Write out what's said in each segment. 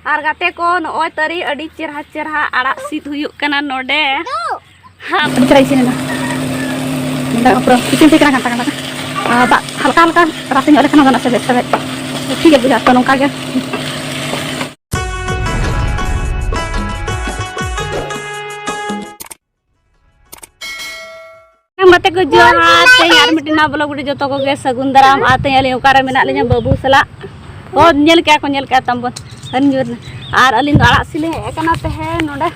और गाते को नोय तरी अड़ी चेहरा चेहरा आड़ा सीत हुयुक कना नोडे हां चराई सिनेना नडा प्रो किसिम से कना कना बा हल्का हल्का रासिंग ole kana dana sebe sebe ठीक है बुझा तो नोका के मते को जोहार ते यार मिटिना ब्लॉग वीडियो जतो को गे सगुन दाराम आते अली ओकारे मेना ले냐 बाबू सला ओ नेल क्या तंबन हनजुर और अलिन आड़ा सिले एकना ते है नोडे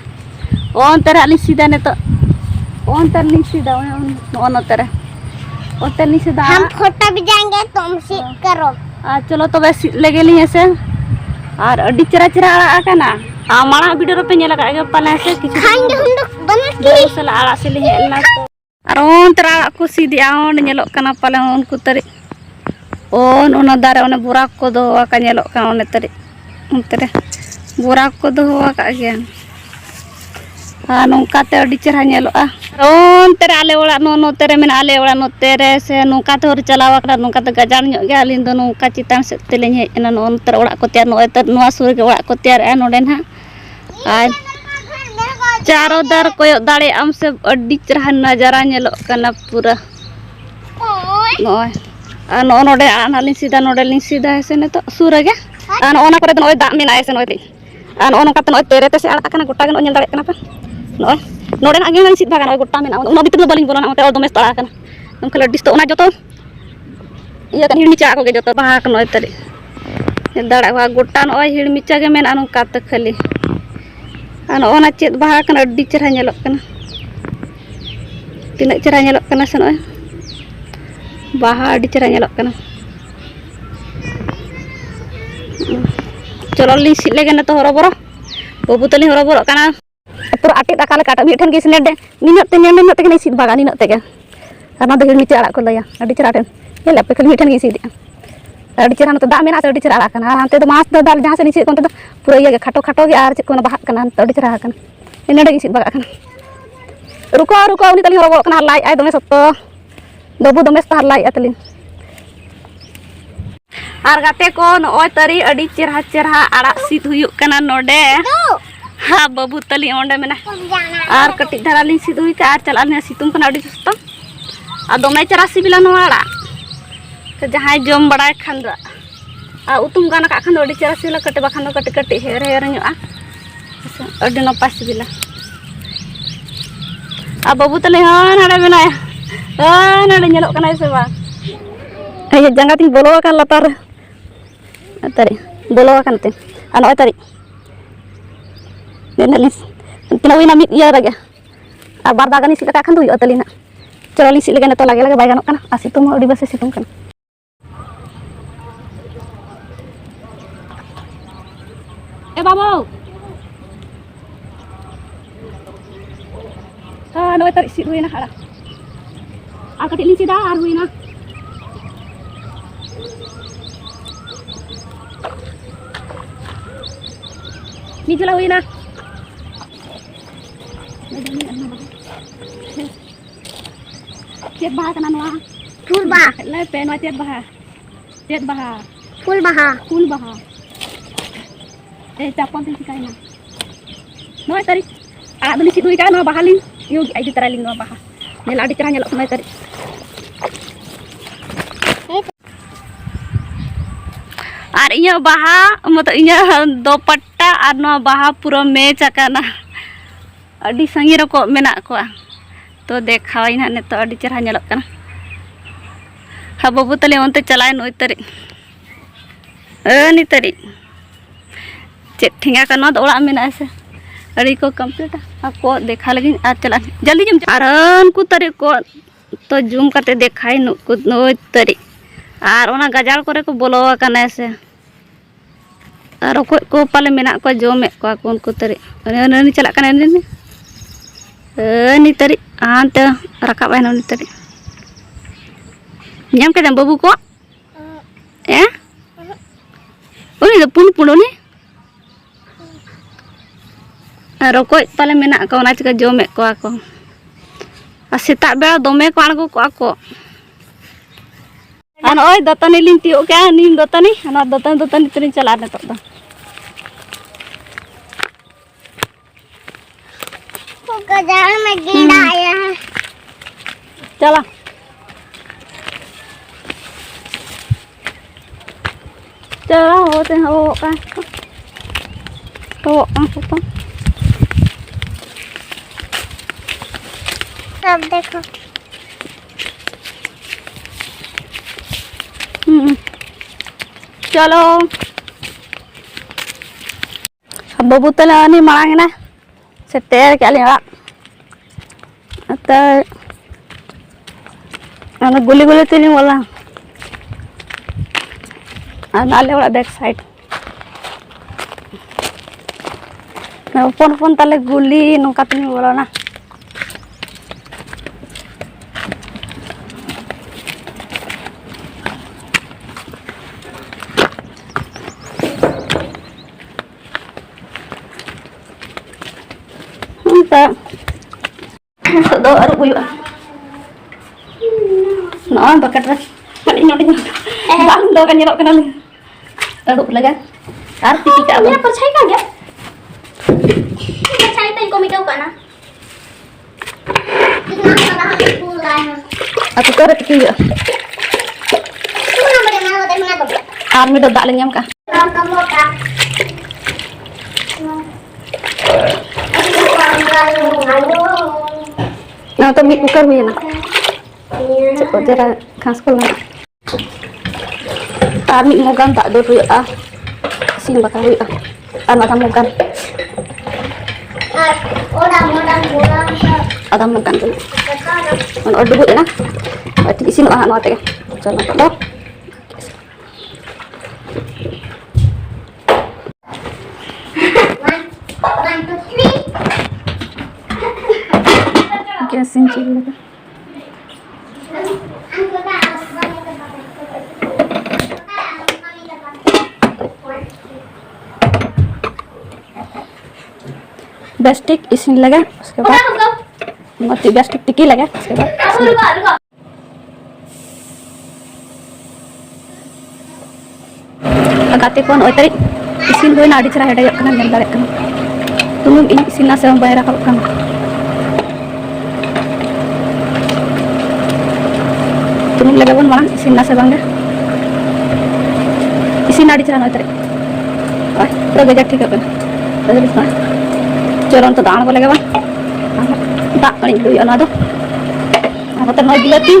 ओन तेरे अली सीधा ने तो ओन तर नी सीधा ओन तेरे ओन तर नी सीधा हम फोटो भी जाएंगे तुम सीख करो चलो तो वैसे लगे ली ऐसे और अड्डी चरा चरा आड़ा कना माड़ा वीडियो रो पे नेला का पाले से किछु खंड हुंडक बना के सला आड़ा सिले हेलना और ओन तेरा को सीधा ओन नेलो कना पाले ओन को तरी ओन ओना दारे ओने बुरा को दो का नेलो का ओने तरी तेरे बुरा को दो का गया नौकाते अड़ी चेहरा नेलोआ ओन तेरे आले ओड़ा नो तेरे मेना आले ओड़ा नो तेरे से नौकाते हर चलावा करा नौकाते गजान ᱧᱚᱜ गे आलिन दो नौका चितान से तेलेኝ हेज एना नो तेरे ओड़ा को तैयार नो तर नोआ सुर के ओड़ा को तैयार ए नोडे ना आर चारों दर कोयो दाड़े आम से अड़ी चेहरा नजारा नेलो कना पूरा नोय आ नो नोडे आनालिन सीधा नोडे लिन सीधा है ने तो सुर गे आ ओना करे तो दा मेना ऐसे नोय आ ओना काते नो तेरे ते से आड़ा कना गोटा गे नो नेल दाड़े कना पे नोय नोडे ना गे सीधा कना गोटा मेना ओना बितर बलिन बोलना ओते और दोमेस तड़ा कना नमख लडिस तो ओना जतो ये कन हिड़मिचा को गे जतो बाहा कनो तरी दाड़ा वा गोटा नो हिड़मिचा गे मेना नु काते खाली आ ओना चेत बाहा कना अड्डी चेहरा नेलो कना तिना चेहरा नेलो कना से नोय बाहा अड्डी चेहरा नेलो कना चलो ली सिले गे न तो हरबरो बाबू तली हरबरो कना पूरा आटे दाका काटा मिठन गे स्नेड निनत ते गे सीध बागा निनत ते गे अना दे मिचा आड़ा को लया अड्डी चेहरा टेन ये लेपे खाली मिठन गे सीध अड्डी चेहरा न तो दा मेना अड्डी चेहरा आड़ा कना हांते तो मास दाल जहां से नीचे कोन तो पूरा ये खाटो खाटो गे आर को बाहा कना अड्डी चेहरा कना नेडे गे सीध बागा कना रुको उनी तली हरबरो कना लाई आय दमे सत्तो बाबू दमे स्तार लाई अतली और गाते को नोय तरी अड़ी चेहरा चेहरा आड़ा सीत हुयुक कना नोडे हाँ बाबू तली ओंडे मेना और कटी धारा लिन सीत हुई का आर चला ने सितुम कना अड़ी सस्ता आ दमे चेहरा सिबिला नो आड़ा तो जहां जम बड़ाय खान द आ उतुम गाना का खान अड़ी चेहरा सिबिला कटे बाखान कटे कटे हेर हेर ᱧᱚᱜᱼᱟ अड़ी नपाय सिबिला आ बाबू तली हां नाडे मेना नाडे नेलो कना से बा ये जंगा तीन बोलो का लतार तरी बोलो का नते अन ओय तरी नेलिस तिना विना मिट या रगे आ बार दागानी सिला का खन दुय अतलिना चलो ली सिले गने तो लगे लगे बाय गानो कना आ सितुम अडी बसे सितुम कना ए बाबू हां नोय तरी सित हुइना हाड़ा आ कटी ली सीधा आर हुइना निचला हुई ना चेत बाहा कना नवा फूल बहा ले पे नवा चेत बाहा फूल बहा ए चापन tin सिकाई ना नवा तरी आ दली सिदुई का नवा बाहालिन यो आई दि तरालिन नवा बाहा नेल आडी चरा नेल नवा तरी और इया बाहा मतलब इया दोपट्टा और नवा बाहा पूरा मैच आकाना अडी संगी रको मेना को तो देखावाई ना ने तो अडी चेहरा नेलक कना हा बाबू तले ओनते चलाय नोय तरी नि तरी चेत ठेंगा का न ओड़ा मेना से अड़ी को कंप्लीट को देखा लगी आ चला जल्दी जम आरन को तरी को तो जूम करते देखाई नोय तरी और ओना गजाल करे को बोलो कना से और को पाले मेना को जमे को उनको तरी नि चला कना नि तरी आंते रकाब है नि तरी nyam ke babu ko ya uni do pun ni rokoi pale menak ko na chika jome ko ako asita bela dome ko ango ko ako an oi dotani lin tiok ka nin dotani ana dotani trin chala ne to देखो गजार में कीड़ा आया है। चला चला होते हैं वो का तो सब देखो चलो अब बाबू तले नहीं मांगे ना से तैयार क्या लेगा तो गुली गुली तो नहीं बोला नाले वाला बैक साइड मैं फोन फोन ताले गुली नुका तो नहीं बोला ना do aru buyu no bakat ras kali nyodi bang do kan nyerok kenal aru laga arti ka मेरा परछाई कहाँ गया? परछाई तो इनको मिटाओ का ना। कितना बड़ा फूल आया है। aku korek ki Mana bagaimana hotel mana tuh? army do dak lenyam ka Kamu tak? na to mi ukar huya na cepat jara khas ko na army mogan tak do huya sin bakal huya ana tam mogan Orang pulang. ada mogan tu on order bu na ati isin ah no te chalo to One, two, three. गैसिन चीज लगा बेस्टिक इसिन लगा उसके बाद मती बेस्टिक टिकी लगा उसके बाद agaते कौन ओतरी इसिन होय ना आडी चरा हेडा यकना नेल दारे कना तुम इसिन ना से बायरा का कना तुम लगा बन मांग इसिन ना से बांगे इसिन आडी चरा ओतरी ओय तो गजा ठीक है तो बिस्मा चरण तो दाण को लगा बन दा कणी दुई अना दो आता नय बिलाती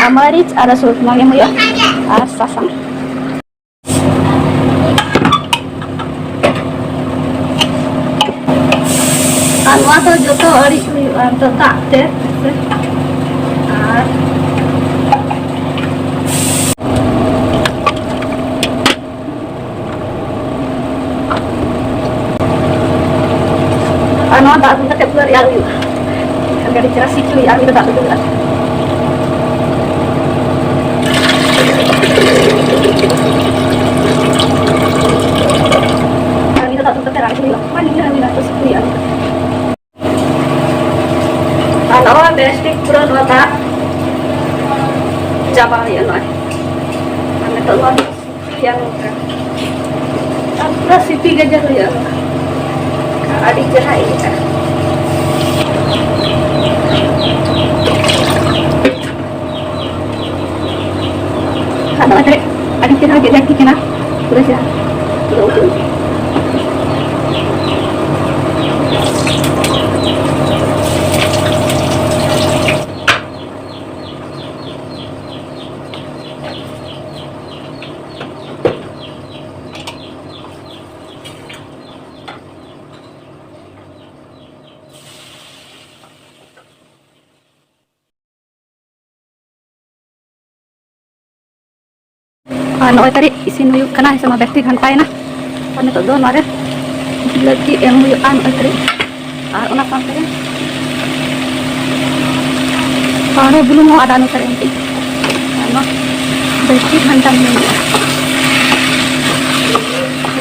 amaric ada sulut mangem ya ar sasang anwa to joto ari to tak te ar anwa tak kita keluar ya lu agak dicera situ ya kita tak betul kalau bestik pura nota jawab ya noy kami telur yang apa sih tiga jam ya adik cerai ini kan ada adik cerai dia lagi kena sudah sih sudah udah noy tadi isin huyuk kena sama bekti ghantai na ane to do mare lagi em huyuk an tadi ona sampai ane belum mau ada no tadi ano bekti ghantai ni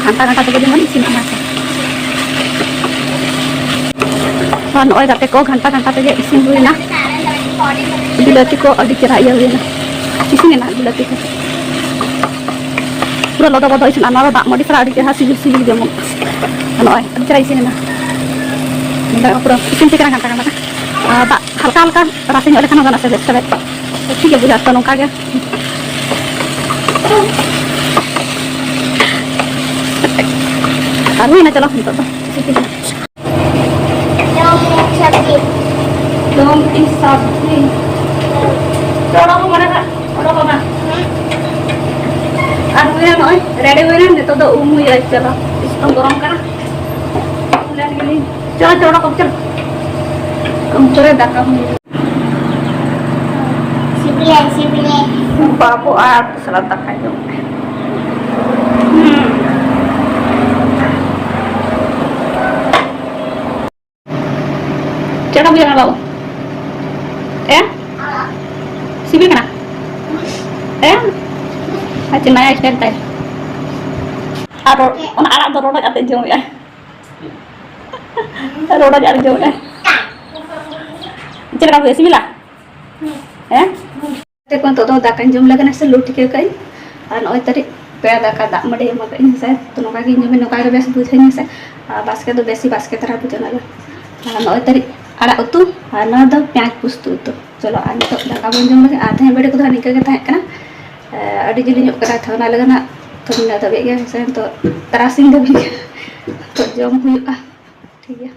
ghantai tadi dengan isin ana noy date ko ghantai tadi isin huyu na bilati ko adi kira ya huyu na isin na bilati ko pura lodo bodo isin anara dak modi fra adik hasil sibil demo ano ay adi cerai sini na पूरा इसिन chicken kan tangan tak halka halka rasanya oleh kan nggak sebet sebet ठीक है बुझा तो नौका के अरे ना चलो तो dom insabdi orang mau mana kak orang mau mana aduh ya noy ready wena nih तो umu ya चलो इसको गरम करा udah gini चलो चलो कब चल हम चले दाका Sibile. बाबू आप सलाद खाई दो चलो बिlang bawa sibi kana aja naya ikan tay aro on ara do roda ate jom ya roda jar jom ya चलो बाबू sibi lah देखो तो दाका जम लगा ना से लूट के कई और नय तरी पे दाका दाग मडे मगे से तो नका गे जमे नका गे बेस बुझाई से बास्के तो बेसी बास्के तरह बुझना नय तरी आड़ा उतु और ना दो प्याज पुस्तु उतु चलो आज तो दाका बन जम लगे आधे बेड़े को निका के थाए कना अडी जली ᱧᱚᱜ करा थाना लगना तो मिला दबे गे से तो तरासिंग दबे तो जम हुआ ठीक है